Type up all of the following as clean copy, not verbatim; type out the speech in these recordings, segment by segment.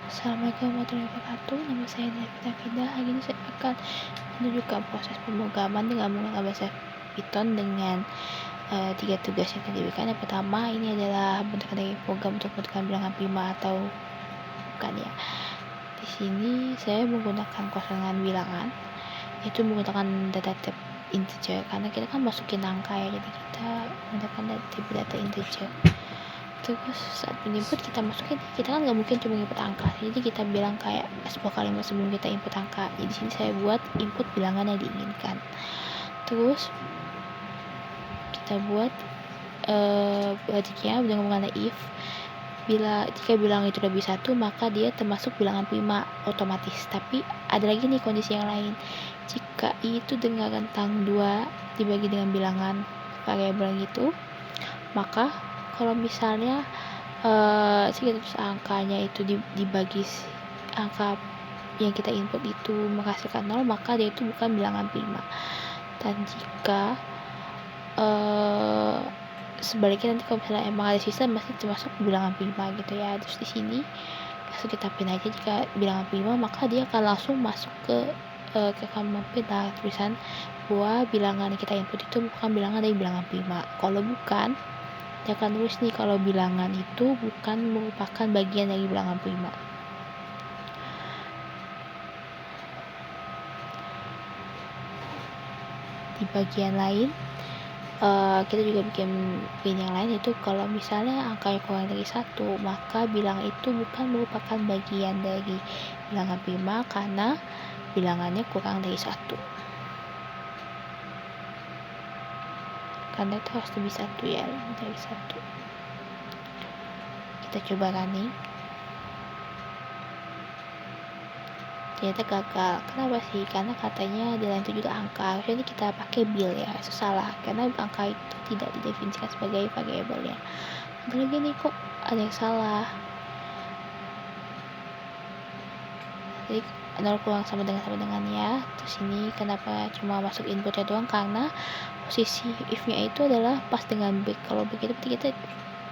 Assalamualaikum warahmatullahi wabarakatuh. Nama saya Davita Fidah. Hari ini saya akan menunjukkan proses pemrograman dengan menggunakan bahasa Python dengan 3 tugas yang tadi diberikan. Yang pertama, ini adalah bentuk dari program untuk menentukan bilangan prima atau bukan ya. Di sini saya menggunakan kosongan bilangan, yaitu menggunakan data type integer karena kita kan masukin angka ya, jadi kita menggunakan data integer. Terus saat input kita masukin, kita kan nggak mungkin cuma input angka, jadi kita bilang kayak sebuah kalimat sebelum kita input angka. Jadi di sini saya buat input bilangan yang diinginkan. Terus kita buat logiknya dengan menggunakan if. Jika bilangan itu lebih 1, maka dia termasuk bilangan prima otomatis. Tapi ada lagi nih kondisi yang lain. Jika itu dengan rentang 2 dibagi dengan bilangan variabel gitu, maka kalau misalnya terus angkanya itu dibagi angka yang kita input itu menghasilkan 0, maka dia itu bukan bilangan prima. Dan jika sebaliknya, nanti kalau misalnya emang ada sisa, masih termasuk bilangan prima gitu ya. Terus di sini langsung kita pin aja, jika bilangan prima maka dia akan langsung masuk ke kamu pin lah tulisan bahwa bilangan yang kita input itu bukan bilangan dari bilangan prima. Kalau bukan, dia akan tulis nih kalau bilangan itu bukan merupakan bagian dari bilangan prima. Di bagian lain kita juga bikin yang lain, yaitu kalau misalnya angkanya kurang dari 1, maka bilangan itu bukan merupakan bagian dari bilangan prima karena bilangannya kurang dari 1. Karena itu harus lebih 1 ya, lebih dari 1. Kita coba running. Ternyata gagal. Kenapa sih? Karena katanya di lain itu juga angka. Harusnya ini kita pakai bil ya. Itu salah, karena angka itu tidak didefinisikan sebagai variabel ya. Ada lagi nih, kok ada yang salah. Jadi 0 kurang sama dengan ya. Terus ini kenapa cuma masuk inputnya doang? Karena posisi if-nya itu adalah pas dengan break. Kalau break itu berarti kita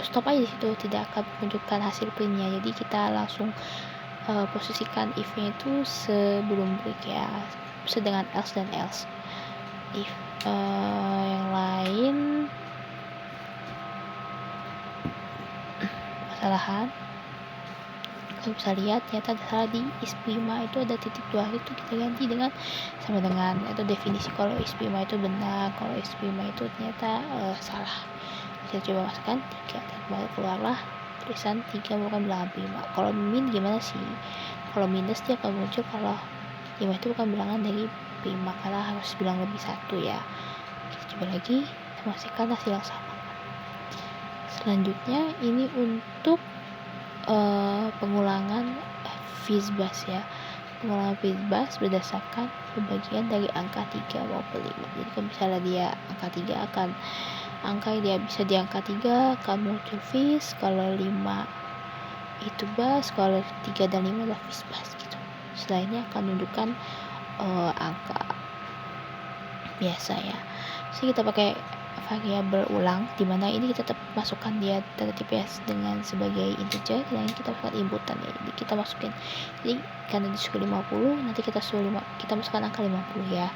stop aja di situ, tidak akan menunjukkan hasil printnya. Jadi kita langsung posisikan if-nya itu sebelum break ya, sedangkan else dan else. If yang lain kesalahan, kalau bisa lihat ternyata ada salah di is prima itu, ada titik 2 itu kita ganti dengan sama dengan, itu definisi kalau is prima itu benar, kalau is prima itu ternyata salah. Kita coba masukkan 3 dan baru keluarlah tulisan 3 bukan bilangan prima. Kalau min gimana sih? Kalau minus dia akan muncul kalau 5 itu bukan bilangan dari prima karena harus bilang lebih 1 ya. Kita coba lagi, kita masukkan hasil yang sama. Selanjutnya ini untuk pengulangan FISBAS ya. Pengulangan FISBAS berdasarkan pembagian dari angka 3 maupun 5. Jadi kalau misalnya dia angka 3 akan angka yang dia bisa di angka 3 akan muncul FIS, kalau 5 itu BAS, kalau 3 dan 5 adalah FISBAS gitu. Selainnya akan menunjukkan angka biasa ya. Jadi kita pakai variabel ulang, dimana ini kita tetap masukkan dia data TPS dengan sebagai integer, dan ini kita masukkan inputan ya. Jadi kita masukin, jadi karena disuruh 50, nanti kita masukkan angka 50 ya.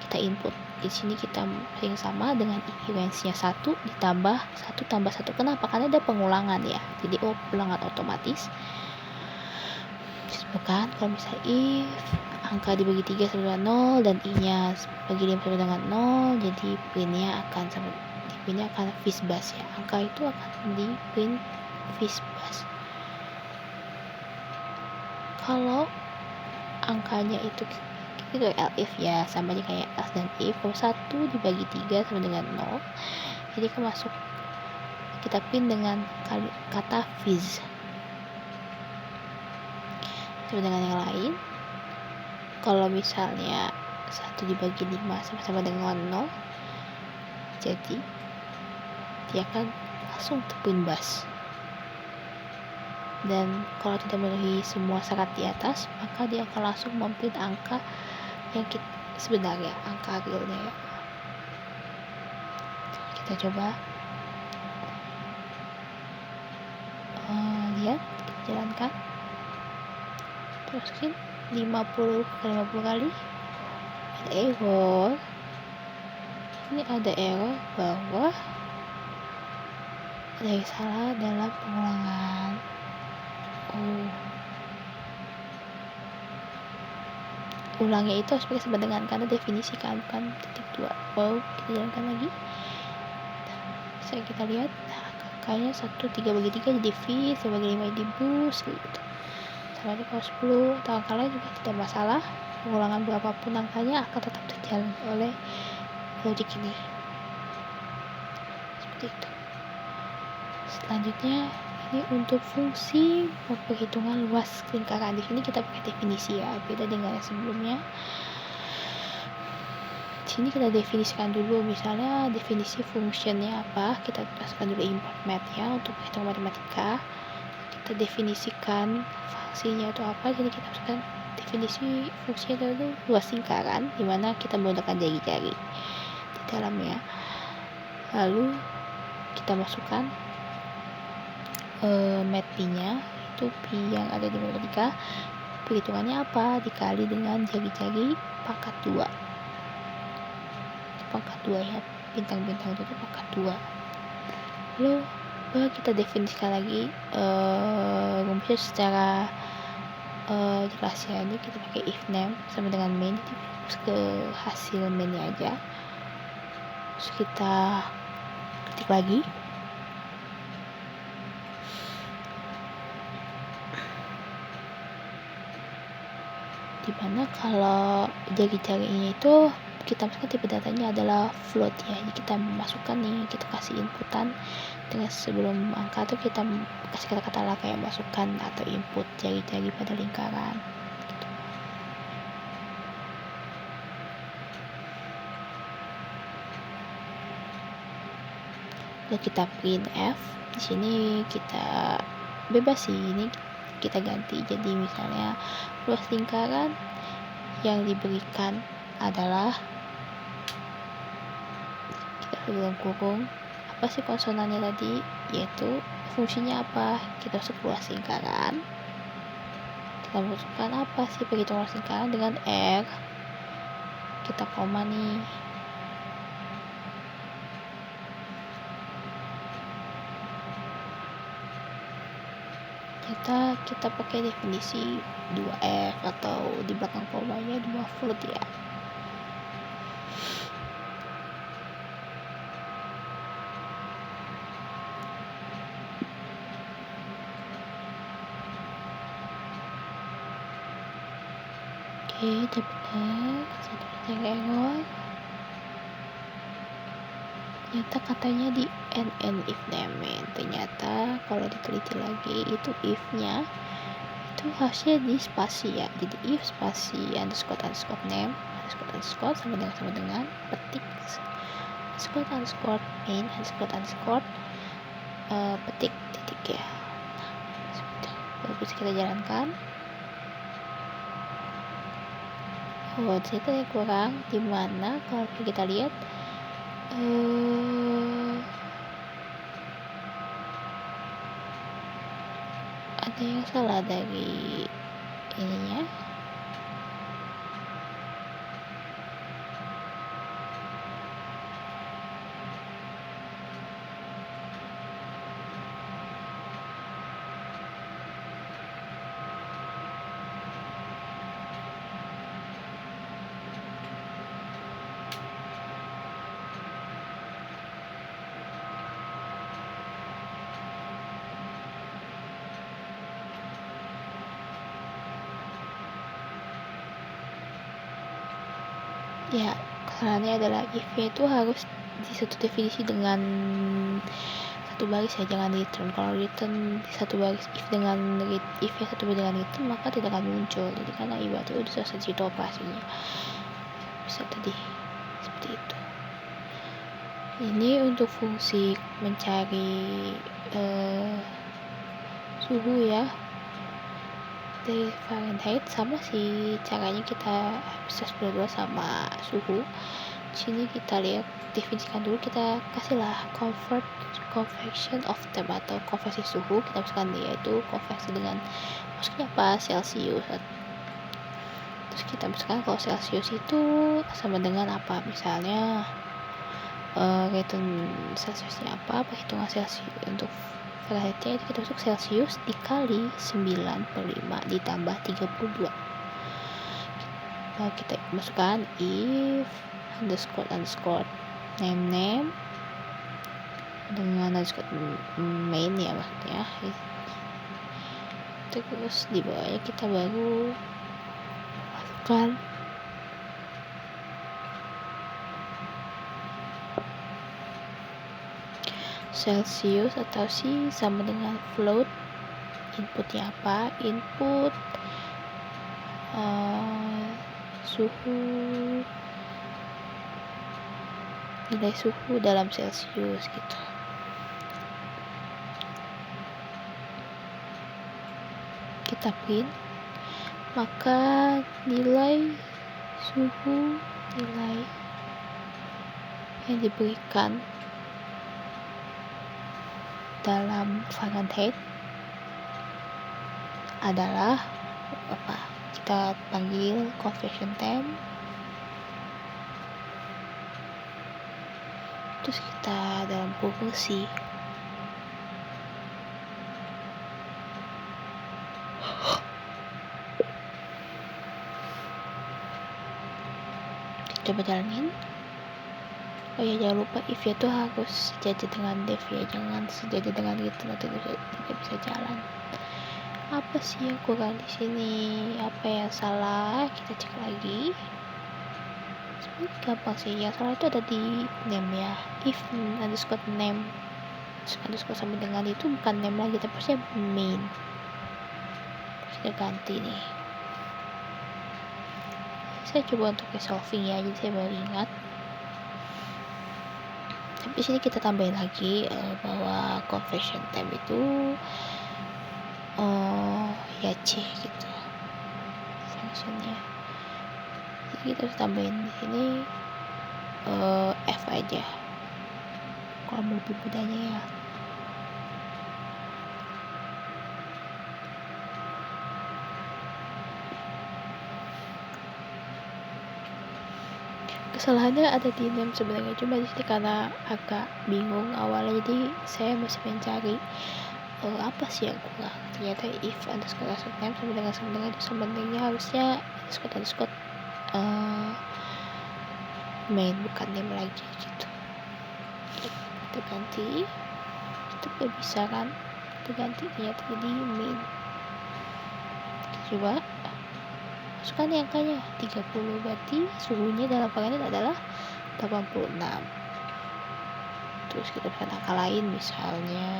Kita input. Di sini kita yang sama dengan range-nya 1 ditambah 1 tambah 1. Kenapa? Karena ada pengulangan ya. Jadi ulangan otomatis. Bukan, kalau misalnya if angka dibagi 3 sama dengan 0 dan i-nya bagi 5 sama dengan 0, jadi print-nya akan FISBAS ya. Angka itu akan di print FISBAS. Kalau angkanya itu elif ya, sama aja kayak else dan if. Kalau 1 dibagi 3 sama dengan 0, jadi kita print dengan kata FIS. Dengan yang lain, kalau misalnya 1 dibagi 5 sama-sama dengan 0, jadi dia akan langsung terprint BAS. Dan kalau tidak memenuhi semua syarat di atas, maka dia akan langsung memprint angka yang sebenarnya, angka realnya ya. Kita coba lihat, kita jalankan. masukin 50 kali ada error. Ini ada error bahwa ada yang salah dalam pengulangan. Ulangnya itu harus pakai sama dengan, karena definisi kan bukan titik 2. Kita jalankan lagi. Kita lihat angkanya 1 3/3 jadi V, 1/5 jadi boost gitu. Sama ini kalau 10 atau angka lain juga tidak masalah, pengulangan berapapun angkanya akan tetap terjalan oleh logik ini. Seperti itu. Selanjutnya ini untuk fungsi perhitungan luas lingkaran. Di sini kita pakai definisi ya, beda dengan yang sebelumnya. Di sini kita definisikan dulu, misalnya definisi fungsinya apa, kita masukkan dulu import math ya untuk perhitungan matematika. Kita definisikan fungsinya itu apa, jadi kita masukkan definisi fungsinya itu luas lingkaran, dimana kita menggunakan jari-jari di dalamnya. Lalu kita masukkan math-nya, itu P yang ada di matematika, perhitungannya apa, dikali dengan jari-jari pangkat 2 ya, bintang-bintang itu pangkat 2. Lalu kita definisikan lagi rumusnya secara jelas ya. Ini kita pakai if name sama dengan main, jadi fokus ke hasil mainnya aja. Terus kita ketik lagi. Dimana kalau jari-jarinya itu kita masukkan tipe datanya adalah float ya, jadi kita masukkan nih, kita kasih inputan dengan sebelum angka tuh kita kasih kata-kata lah kayak masukkan atau input jari-jari pada lingkaran gitu. Lalu kita printf. Di sini kita bebas sih, ini kita ganti jadi misalnya luas lingkaran yang diberikan adalah, kita dalam kurung apa sih konsonannya tadi, yaitu fungsinya apa, kita masuk luas lingkaran, kita masukkan apa sih perhitungan luas lingkaran dengan R, kita koma nih, kita pakai definisi 2F atau di belakang komanya 2 float ya. Oke, udah benar. Satu error. Ternyata katanya di NN if name. Ternyata kalau diteliti lagi itu if-nya itu harusnya di spasi ya. Jadi if spasi underscore name underscore sama dengan petik underscore main underscore petik titik ya. Baru bisa kita jalankan. Ternyata yang kurang, dimana kalau kita lihat ada yang salah dari ininya. Ya, kesalahannya adalah if-nya itu harus di satu definisi dengan satu baris ya, jangan return. Kalau return di satu baris if-nya satu baris dengan return, maka tidak akan muncul. Jadi karena ibaratnya udah selesai situ operasinya. Bisa tadi seperti itu. Ini untuk fungsi mencari suhu ya dari Fahrenheit, sama sih caranya, kita bisa 92 sama suhu. Di sini kita lihat, definisikan dulu, kita kasihlah conversion of temp atau konversi suhu, kita masukkan yaitu konversi dengan maksudnya apa, Celsius Terus kita masukkan kalau Celsius itu sama dengan apa, misalnya hitung Celsiusnya apa, hitungan Celsius untuk Fahrenheitnya itu kita masuk Celsius dikali 9/5 ditambah 32. Kita masukkan if underscore name dengan underscore main ya maksudnya. Terus di bawahnya kita baru masukkan Celsius atau C sama dengan float. Inputnya apa? Input suhu, nilai suhu dalam Celsius gitu. Kita print, maka nilai suhu yang diberikan dalam Fahrenheit adalah apa? Kita panggil conversion temp, terus kita dalam konversi coba jalanin. Oh ya, jangan lupa if nya tuh harus sejajar dengan def ya, jangan sejajar dengan gitu, nanti tidak bisa jalan. Apa sih yang kurang di sini, apa yang salah, kita cek lagi. Sebenarnya gampang sih, yang salah itu ada di name ya. If underscore name underscore sama dengan itu bukan name lagi, tapi harusnya main. Kita ganti nih. Saya coba untuk solving ya, jadi saya baru ingat. Tapi sini kita tambahin lagi bahwa conversion time itu ya C gitu functionnya. Jadi kita harus tambahin di sini F aja kalau mau lebih mudahnya ya. Kesalahannya ada di name sebenarnya, cuma di sini karena agak bingung awalnya, jadi saya masih mencari apa sih yang kurang. Ternyata if underscore name sama dengan itu sebenarnya harusnya underscore main bukan name lagi gitu. Kita ganti, itu gak bisa kan, kita ganti ternyata jadi main. Kita coba masukkan nih angkanya 30, berarti suhunya dalam Fahrenheit adalah 86. Terus kita bisa angka lain misalnya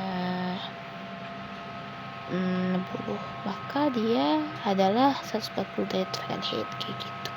60, maka dia adalah 140 derajat Fahrenheit kayak gitu.